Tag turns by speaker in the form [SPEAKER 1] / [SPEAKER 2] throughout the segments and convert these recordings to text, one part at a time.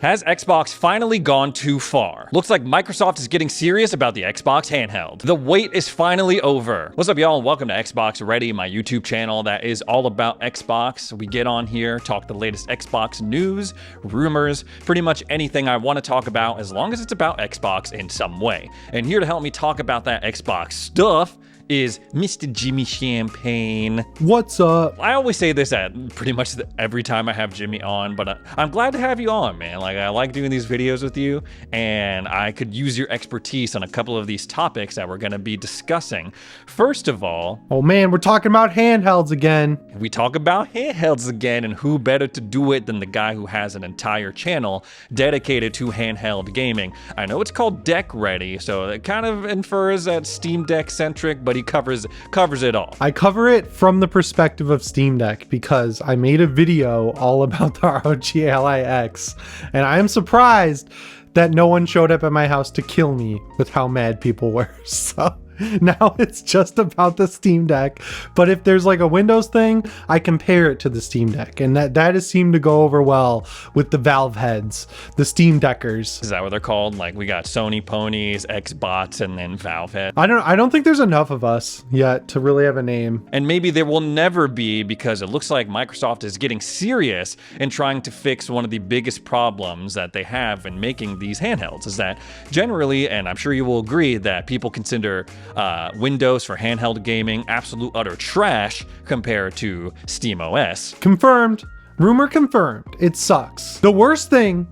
[SPEAKER 1] Has Xbox finally gone too far? Looks like Microsoft is getting serious about the Xbox handheld. The wait is finally over. What's up, y'all, and welcome to Xbox Ready, my YouTube channel that is all about Xbox. We get on here, talk the latest Xbox news, rumors, pretty much anything I want to talk about as long as it's about Xbox in some way. And here to help me talk about that Xbox stuff is Mr. Jimmy Champagne.
[SPEAKER 2] What's up?
[SPEAKER 1] I always say this at pretty much every time I have Jimmy on, but I'm glad to have you on, man. Like, I like doing these videos with you, and I could use your expertise on a couple of these topics that we're gonna be discussing. First of all,
[SPEAKER 2] oh man, we're talking about handhelds again.
[SPEAKER 1] we talk about handhelds again, and who better to do it than the guy who has an entire channel dedicated to handheld gaming. I know it's called Deck Ready, so it kind of infers that Steam Deck centric, but he covers it all.
[SPEAKER 2] I cover it from the perspective of Steam Deck because I made a video all about the ROG Ally X, and I am surprised that no one showed up at my house to kill me with how mad people were. So now it's just about the Steam Deck. But if there's like a Windows thing, I compare it to the Steam Deck, and that has seemed to go over well with the Valve heads, the Steam Deckers.
[SPEAKER 1] Is that what they're called? Like, we got Sony ponies, Xbots, and then Valve head.
[SPEAKER 2] I don't think there's enough of us yet to really have a name.
[SPEAKER 1] And maybe there will never be, because it looks like Microsoft is getting serious in trying to fix one of the biggest problems that they have in making these handhelds, is that generally, and I'm sure you will agree, that people consider Windows for handheld gaming absolute utter trash compared to SteamOS.
[SPEAKER 2] Confirmed. Rumor confirmed. It sucks. The worst thing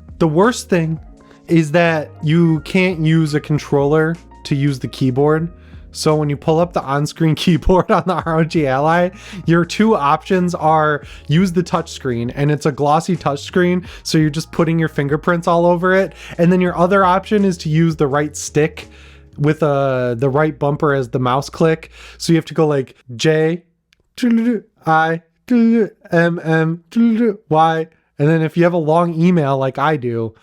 [SPEAKER 2] is that you can't use a controller to use the keyboard. So when you pull up the on-screen keyboard on the ROG Ally, your two options are use the touchscreen, and it's a glossy touchscreen, so you're just putting your fingerprints all over it. And then your other option is to use the right stick with the right bumper as the mouse click. So you have to go like J, I, M, M, Y. And then if you have a long email like I do,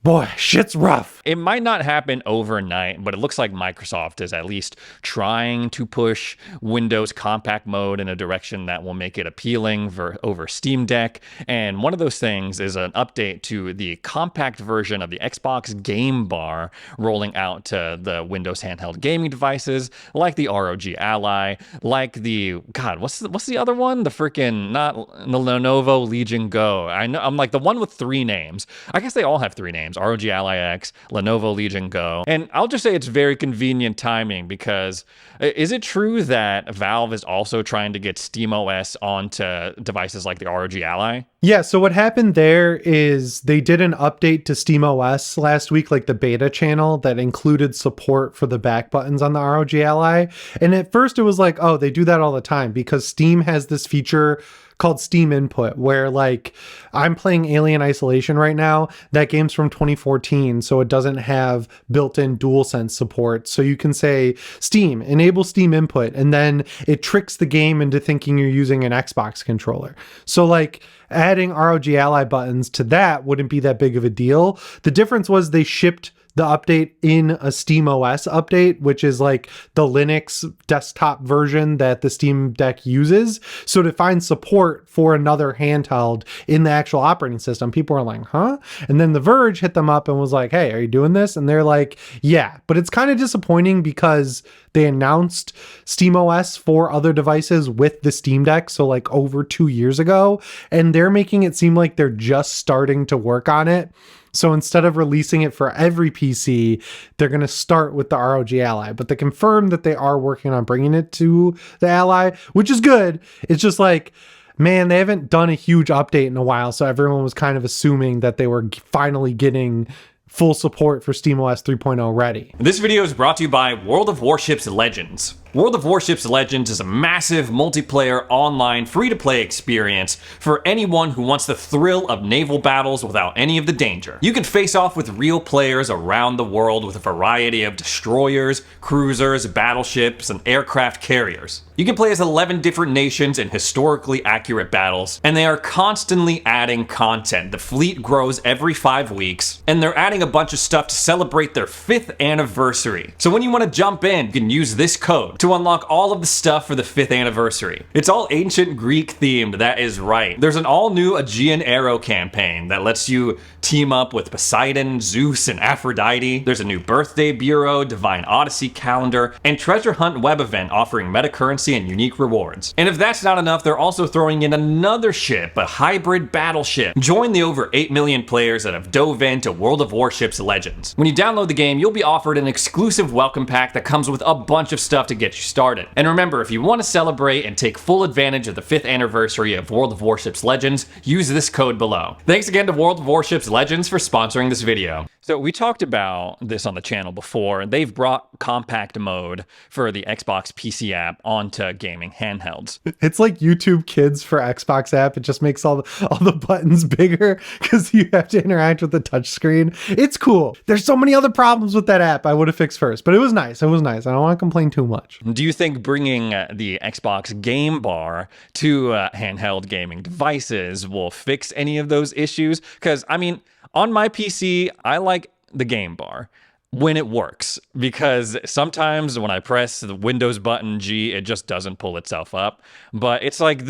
[SPEAKER 2] boy, shit's rough.
[SPEAKER 1] It might not happen overnight, but it looks like Microsoft is at least trying to push Windows compact mode in a direction that will make it appealing over Steam Deck. And one of those things is an update to the compact version of the Xbox Game Bar rolling out to the Windows handheld gaming devices, like the ROG Ally, like the, God, what's the other one? The freaking, not the Lenovo Legion Go. I know, I'm like the one with three names. I guess they all have three names: ROG Ally X, Lenovo Legion Go. And I'll just say it's very convenient timing, because is it true that Valve is also trying to get SteamOS onto devices like the ROG Ally?
[SPEAKER 2] Yeah, so what happened there is they did an update to SteamOS last week, like the beta channel, that included support for the back buttons on the ROG Ally. And at first it was like, oh, they do that all the time, because Steam has this feature called Steam Input, where like I'm playing Alien Isolation right now. That game's from 2014, so it doesn't have built-in DualSense support. So you can say, Steam, enable Steam Input, and then it tricks the game into thinking you're using an Xbox controller. So like adding ROG Ally buttons to that wouldn't be that big of a deal. The difference was they shipped the update in a SteamOS update, which is like the Linux desktop version that the Steam Deck uses. So to find support for another handheld in the actual operating system, people are like, huh? And then The Verge hit them up and was like, hey, are you doing this? And they're like, yeah. But it's kind of disappointing because they announced SteamOS for other devices with the Steam Deck, so like over 2 years ago, and they're making it seem like they're just starting to work on it. So instead of releasing it for every PC, they're going to start with the ROG Ally. But they confirmed that they are working on bringing it to the Ally, which is good. It's just like, man, they haven't done a huge update in a while, so everyone was kind of assuming that they were finally getting full support for SteamOS 3.0 ready.
[SPEAKER 1] This video is brought to you by World of Warships Legends. World of Warships Legends is a massive multiplayer online free-to-play experience for anyone who wants the thrill of naval battles without any of the danger. You can face off with real players around the world with a variety of destroyers, cruisers, battleships, and aircraft carriers. You can play as 11 different nations in historically accurate battles, and they are constantly adding content. The fleet grows every 5 weeks, and they're adding a bunch of stuff to celebrate their 5th anniversary. So when you want to jump in, you can use this code, to unlock all of the stuff for the 5th anniversary. It's all ancient Greek themed, that is right. There's an all new Aegean Arrow campaign that lets you team up with Poseidon, Zeus, and Aphrodite. There's a new birthday bureau, Divine Odyssey calendar, and treasure hunt web event offering meta currency and unique rewards. And if that's not enough, they're also throwing in another ship, a hybrid battleship. Join the over 8 million players that have dove into World of Warships Legends. When you download the game, you'll be offered an exclusive welcome pack that comes with a bunch of stuff to get you started. And remember, if you want to celebrate and take full advantage of the 5th anniversary of World of Warships Legends, use this code below. Thanks again to World of Warships Legends for sponsoring this video. So we talked about this on the channel before. They've brought compact mode for the Xbox PC app onto gaming handhelds.
[SPEAKER 2] It's like YouTube Kids for Xbox app. It just makes all the buttons bigger because you have to interact with the touchscreen. It's cool. There's so many other problems with that app I would have fixed first, but it was nice. It was nice. I don't want to complain too much.
[SPEAKER 1] Do you think bringing the Xbox Game Bar to handheld gaming devices will fix any of those issues? Because, I mean, on my PC, I like the Game Bar when it works, because sometimes when I press the Windows button G, it just doesn't pull itself up. But it's like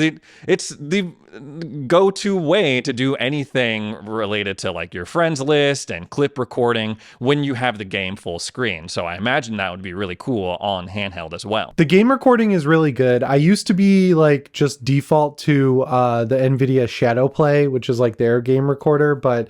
[SPEAKER 1] it's the go-to way to do anything related to like your friends list and clip recording when you have the game full screen. So I imagine that would be really cool on handheld as well.
[SPEAKER 2] The game recording is really good. I used to be like just default to the NVIDIA Shadowplay, which is like their game recorder, but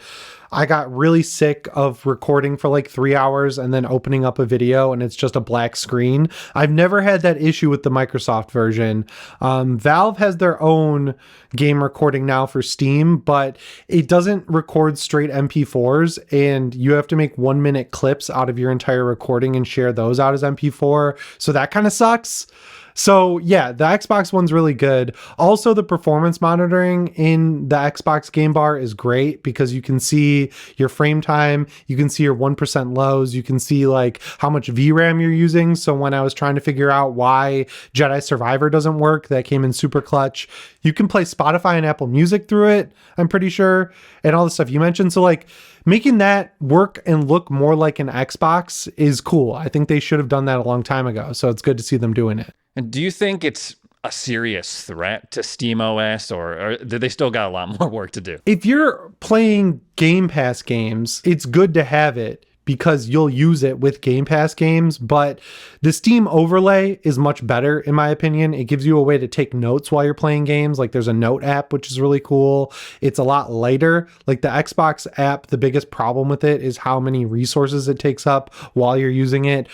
[SPEAKER 2] I got really sick of recording for like 3 hours and then opening up a video and it's just a black screen. I've never had that issue with the Microsoft version. Valve has their own game recording now for Steam, but it doesn't record straight MP4s, and you have to make 1-minute clips out of your entire recording and share those out as MP4. So that kind of sucks. So yeah, the Xbox one's really good. Also, the performance monitoring in the Xbox Game Bar is great because you can see your frame time, you can see your 1% lows, you can see like how much VRAM you're using. So when I was trying to figure out why Jedi Survivor doesn't work, that came in super clutch. You can play Spotify and Apple Music through it, I'm pretty sure, and all the stuff you mentioned. So like making that work and look more like an Xbox is cool. I think they should have done that a long time ago. So it's good to see them doing it.
[SPEAKER 1] And do you think it's a serious threat to SteamOS, or do they still got a lot more work to do?
[SPEAKER 2] If you're playing Game Pass games, it's good to have it because you'll use it with Game Pass games, but the Steam overlay is much better in my opinion. It gives you a way to take notes while you're playing games. Like there's a note app, which is really cool. It's a lot lighter. Like the Xbox app, the biggest problem with it is how many resources it takes up while you're using it.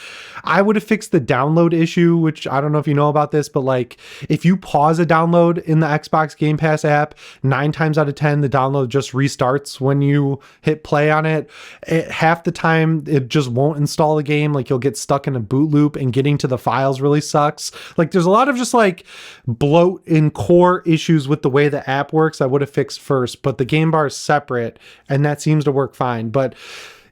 [SPEAKER 2] I would have fixed the download issue, which I don't know if you know about this, but like if you pause a download in the Xbox Game Pass app, 9 times out of 10, the download just restarts when you hit play on it. Half the time, it just won't install the game. Like you'll get stuck in a boot loop and getting to the files really sucks. Like there's a lot of just like bloat and core issues with the way the app works I would have fixed first, but the game bar is separate and that seems to work fine. But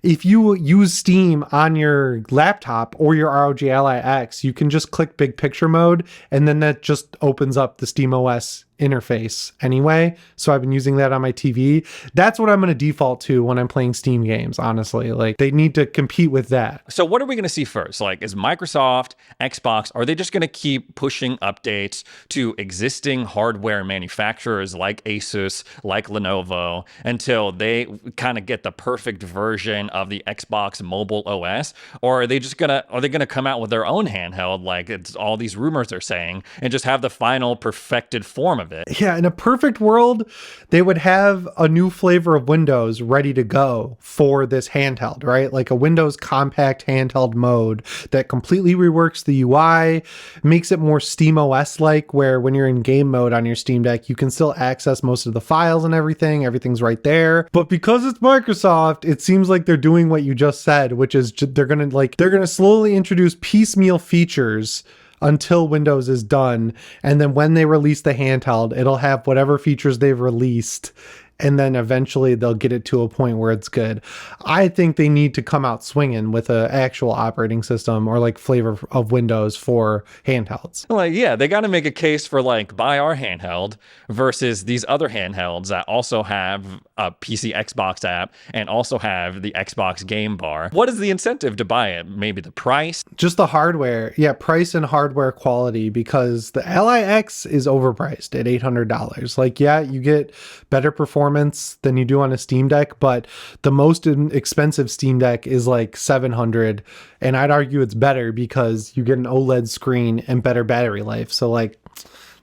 [SPEAKER 2] if you use Steam on your laptop or your ROG Ally X, you can just click big picture mode and then that just opens up the SteamOS interface anyway. So I've been using that on my TV. That's what I'm going to default to when I'm playing Steam games, honestly. Like they need to compete with that.
[SPEAKER 1] So what are we going to see first? Like is Microsoft, Xbox, are they just going to keep pushing updates to existing hardware manufacturers like Asus, like Lenovo, until they kind of get the perfect version of the Xbox mobile OS? Or are they just going to come out with their own handheld like it's all these rumors are saying and just have the final perfected form of it?
[SPEAKER 2] Yeah, in a perfect world, they would have a new flavor of Windows ready to go for this handheld, right? Like a Windows compact handheld mode that completely reworks the UI, makes it more SteamOS-like, where when you're in game mode on your Steam Deck, you can still access most of the files and everything. Everything's right there. But because it's Microsoft, it seems like they're doing what you just said, which is they're gonna slowly introduce piecemeal features until Windows is done. And then when they release the handheld, it'll have whatever features they've released and then eventually they'll get it to a point where it's good. I think they need to come out swinging with an actual operating system or like flavor of Windows for handhelds.
[SPEAKER 1] Like, yeah, they got to make a case for like buy our handheld versus these other handhelds that also have a PC Xbox app and also have the Xbox game bar. What is the incentive to buy it? Maybe the price?
[SPEAKER 2] Just the hardware. Yeah, price and hardware quality, because the LIX is overpriced at $800. Like, yeah, you get better performance than you do on a Steam Deck, but the most expensive Steam Deck is like $700, and I'd argue it's better because you get an OLED screen and better battery life. So like,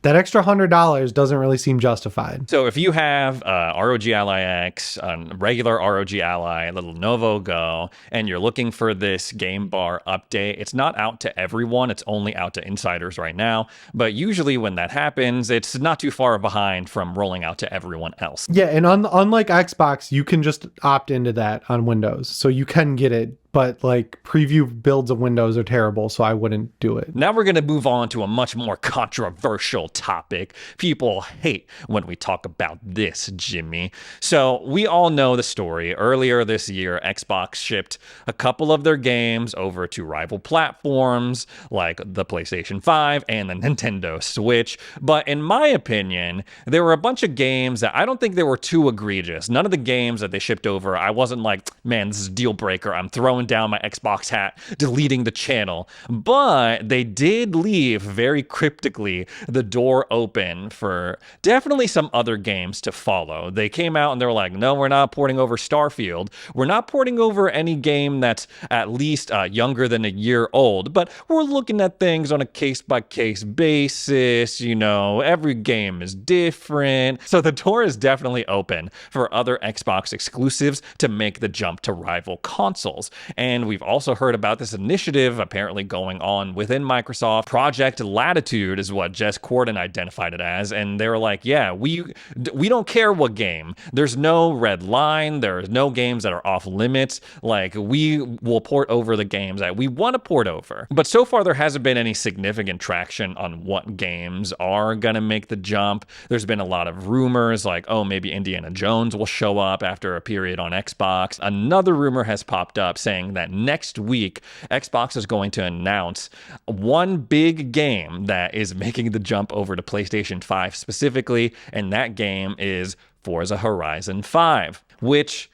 [SPEAKER 2] that extra $100 doesn't really seem justified.
[SPEAKER 1] So if you have ROG Ally X, regular ROG Ally, a little Novo Go, and you're looking for this game bar update, it's not out to everyone. It's only out to insiders right now. But usually when that happens, it's not too far behind from rolling out to everyone else.
[SPEAKER 2] Yeah, and unlike Xbox, you can just opt into that on Windows. So you can get it, but like preview builds of Windows are terrible, so I wouldn't do it.
[SPEAKER 1] Now we're going to move on to a much more controversial topic. People hate when we talk about this, Jimmy. So we all know the story. Earlier this year, Xbox shipped a couple of their games over to rival platforms like the PlayStation 5 and the Nintendo Switch. But in my opinion, there were a bunch of games that I don't think they were too egregious. None of the games that they shipped over, I wasn't like, man, this is a deal breaker. I'm throwing down my Xbox hat, deleting the channel. But they did leave very cryptically the door open for definitely some other games to follow. They came out and they were like, no, we're not porting over Starfield. We're not porting over any game that's at least younger than a year old, but we're looking at things on a case-by-case basis. You know, every game is different. So the door is definitely open for other Xbox exclusives to make the jump to rival consoles. And we've also heard about this initiative apparently going on within Microsoft. Project Latitude is what Jez Corden identified it as. And they were like, yeah, we don't care what game. There's no red line. There's no games that are off limits. Like, we will port over the games that we want to port over. But so far, there hasn't been any significant traction on what games are going to make the jump. There's been a lot of rumors like, oh, maybe Indiana Jones will show up after a period on Xbox. Another rumor has popped up saying that next week, Xbox is going to announce one big game that is making the jump over to PlayStation 5 specifically, and that game is Forza Horizon 5, which,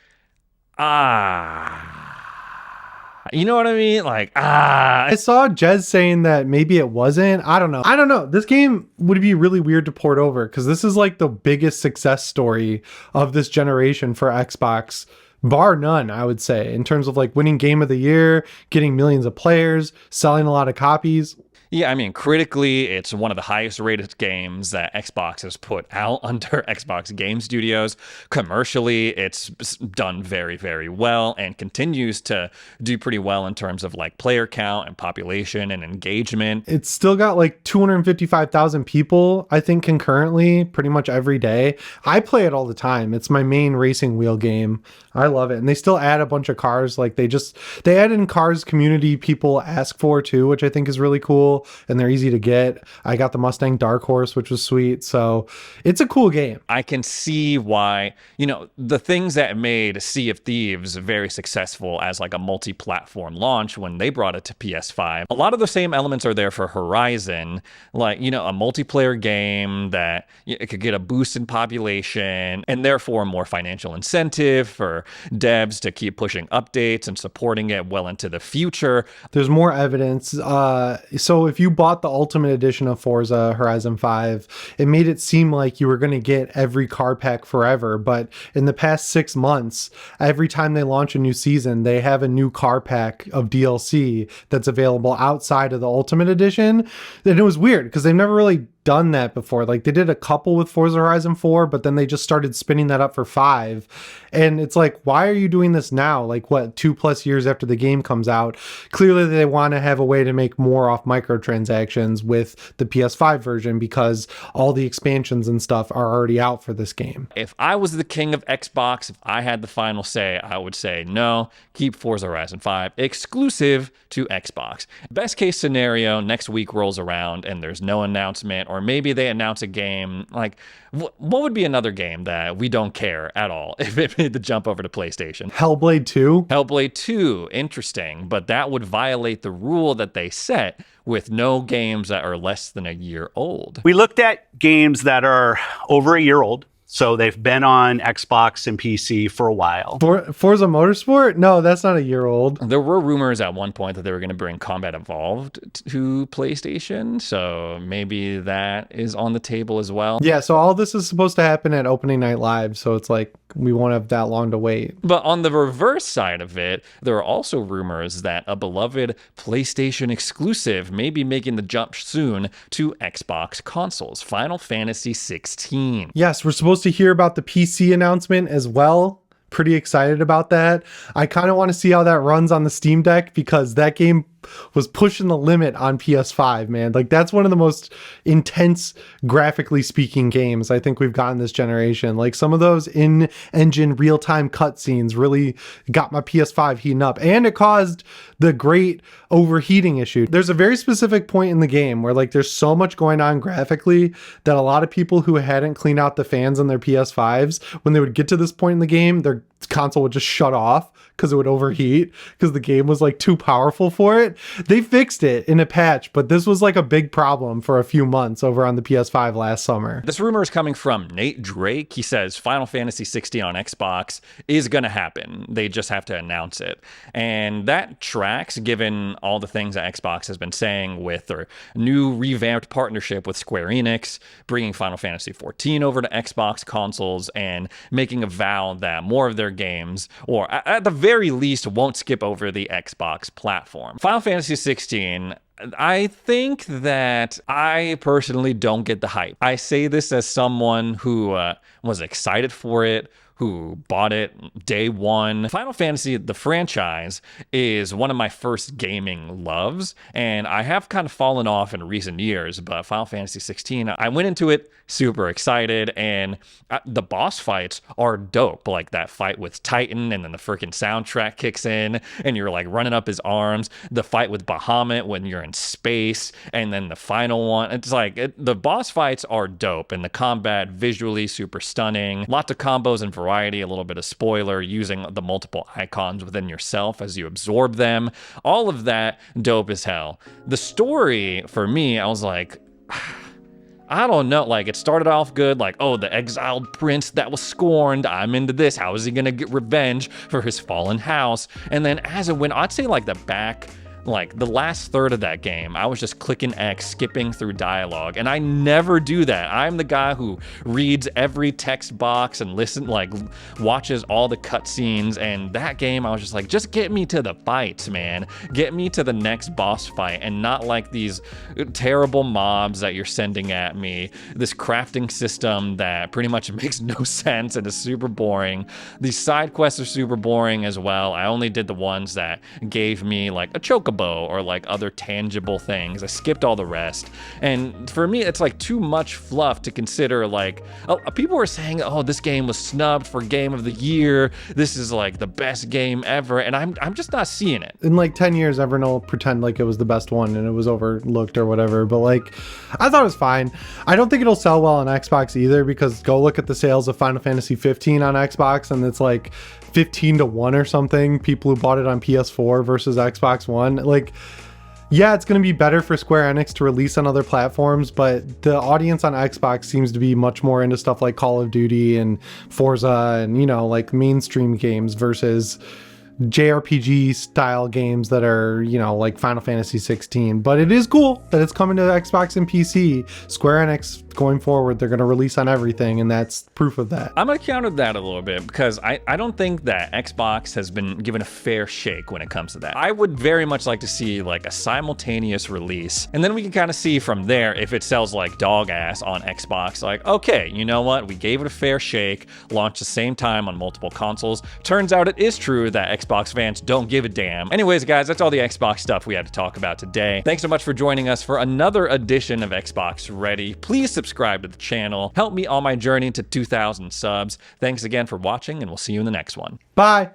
[SPEAKER 1] you know what I mean? Like,
[SPEAKER 2] I saw Jez saying that maybe it wasn't. I don't know. This game would be really weird to port over because this is like the biggest success story of this generation for Xbox, bar none, I would say, in terms of like winning Game of the Year, getting millions of players, selling a lot of copies.
[SPEAKER 1] Yeah, I mean, critically, it's one of the highest rated games that Xbox has put out under Xbox Game Studios. Commercially, it's done very, very well and continues to do pretty well in terms of like player count and population and engagement.
[SPEAKER 2] It's still got like 255,000 people, I think, concurrently pretty much every day. I play it all the time. It's my main racing wheel game. I love it. And they still add a bunch of cars. Like they add in cars community people ask for too, which I think is really cool. And they're easy to get. I got the Mustang Dark Horse, which was sweet. So it's a cool game.
[SPEAKER 1] I can see why, you know, the things that made Sea of Thieves very successful as like a multi-platform launch when they brought it to PS5. A lot of the same elements are there for Horizon, like, you know, a multiplayer game that it could get a boost in population and therefore more financial incentive for devs to keep pushing updates and supporting it well into the future.
[SPEAKER 2] There's more evidence. So if you bought the Ultimate Edition of Forza Horizon 5, it made it seem like you were going to get every car pack forever. But in the past 6 months, every time they launch a new season, they have a new car pack of DLC that's available outside of the Ultimate Edition. And it was weird because they've never really done that before. Like they did a couple with Forza Horizon 4, but then they just started spinning that up for 5. And it's like, why are you doing this now? Like what, 2+ years after the game comes out? Clearly they want to have a way to make more off microtransactions with the PS5 version because all the expansions and stuff are already out for this game.
[SPEAKER 1] If I was the king of Xbox, if I had the final say, I would say no, keep Forza Horizon 5 exclusive to Xbox. Best case scenario, next week rolls around and there's no announcement or or maybe they announce a game like what would be another game that we don't care at all if it made the jump over to PlayStation?
[SPEAKER 2] Hellblade 2?
[SPEAKER 1] Hellblade 2, interesting, but that would violate the rule that they set with no games that are less than a year old.
[SPEAKER 3] We looked at games that are over a year old. So they've been on Xbox and PC for a while.
[SPEAKER 2] Forza Motorsport? No, that's not a year old.
[SPEAKER 1] There were rumors at one point that they were going to bring Combat Evolved to PlayStation, so maybe that is on the table as well.
[SPEAKER 2] Yeah, so all this is supposed to happen at opening night live, so it's like we won't have that long to wait.
[SPEAKER 1] But on the reverse side of it, there are also rumors that a beloved PlayStation exclusive may be making the jump soon to Xbox consoles, Final Fantasy 16.
[SPEAKER 2] Yes, we're supposed to hear about the PC announcement as well. Pretty excited about that. I kind of want to see how that runs on the Steam Deck because that game was pushing the limit on PS5, man. Like that's one of the most intense, graphically speaking games I think we've gotten this generation. Like some of those in-engine real-time cutscenes really got my PS5 heating up, and it caused the great overheating issue. There's a very specific point in the game where like there's so much going on graphically that a lot of people who hadn't cleaned out the fans on their PS5s, when they would get to this point in the game, their console would just shut off because it would overheat because the game was like too powerful for it. They fixed it in a patch, but this was like a big problem for a few months over on the PS5 last summer.
[SPEAKER 1] This rumor is coming from Nate Drake. He says Final Fantasy 16 on Xbox is going to happen. They just have to announce it. And that tracks given all the things that Xbox has been saying with their new revamped partnership with Square Enix, bringing Final Fantasy 14 over to Xbox consoles and making a vow that more of their games, or at the very least, won't skip over the Xbox platform. Final Fantasy 16, I think that I personally don't get the hype. I say this as someone who was excited for it, who bought it day one. Final Fantasy, the franchise, is one of my first gaming loves, and I have kind of fallen off in recent years, but Final Fantasy 16, I went into it super excited, and the boss fights are dope. Like that fight with Titan, and then the freaking soundtrack kicks in, and you're like running up his arms. The fight with Bahamut when you're in space, and then the final one. It's like, the boss fights are dope, and the combat visually super stunning. Lots of combos and variety, a little bit of spoiler, using the multiple icons within yourself as you absorb them. All of that dope as hell. The story, for me, I was like, I don't know, like it started off good, like, oh, the exiled prince that was scorned, I'm into this, how is he gonna get revenge for his fallen house? And then as it went, I'd say like the last third of that game, I was just clicking X, skipping through dialogue, and I never do that. I'm the guy who reads every text box and watches all the cutscenes, and that game, I was just like, just get me to the fights, man. Get me to the next boss fight, and not like these terrible mobs that you're sending at me, this crafting system that pretty much makes no sense and is super boring. These side quests are super boring as well. I only did the ones that gave me like a chocobo or like other tangible things. I skipped all the rest. And for me, it's like too much fluff to consider. Like, people were saying, oh, this game was snubbed for Game of the Year. This is like the best game ever. And I'm just not seeing it.
[SPEAKER 2] In like 10 years, everyone will pretend like it was the best one and it was overlooked or whatever. But like, I thought it was fine. I don't think it'll sell well on Xbox either, because go look at the sales of Final Fantasy 15 on Xbox, and it's like 15-1 or something, people who bought it on PS4 versus Xbox One. Like, yeah, it's going to be better for Square Enix to release on other platforms, but the audience on Xbox seems to be much more into stuff like Call of Duty and Forza and, you know, like mainstream games versus JRPG style games that are, you know, like Final Fantasy 16. But it is cool that it's coming to Xbox and PC. Square Enix, going forward, they're going to release on everything, and that's proof of that.
[SPEAKER 1] I'm going to counter that a little bit, because I don't think that Xbox has been given a fair shake when it comes to that. I would very much like to see like a simultaneous release, and then we can kind of see from there if it sells like dog ass on Xbox, like, okay, you know what, we gave it a fair shake, launched the same time on multiple consoles. Turns out it is true that Xbox fans don't give a damn. Anyways, guys, that's all the Xbox stuff we had to talk about today. Thanks so much for joining us for another edition of Xbox Ready. Please subscribe to the channel. Help me on my journey to 2,000 subs. Thanks again for watching, and we'll see you in the next one.
[SPEAKER 2] Bye.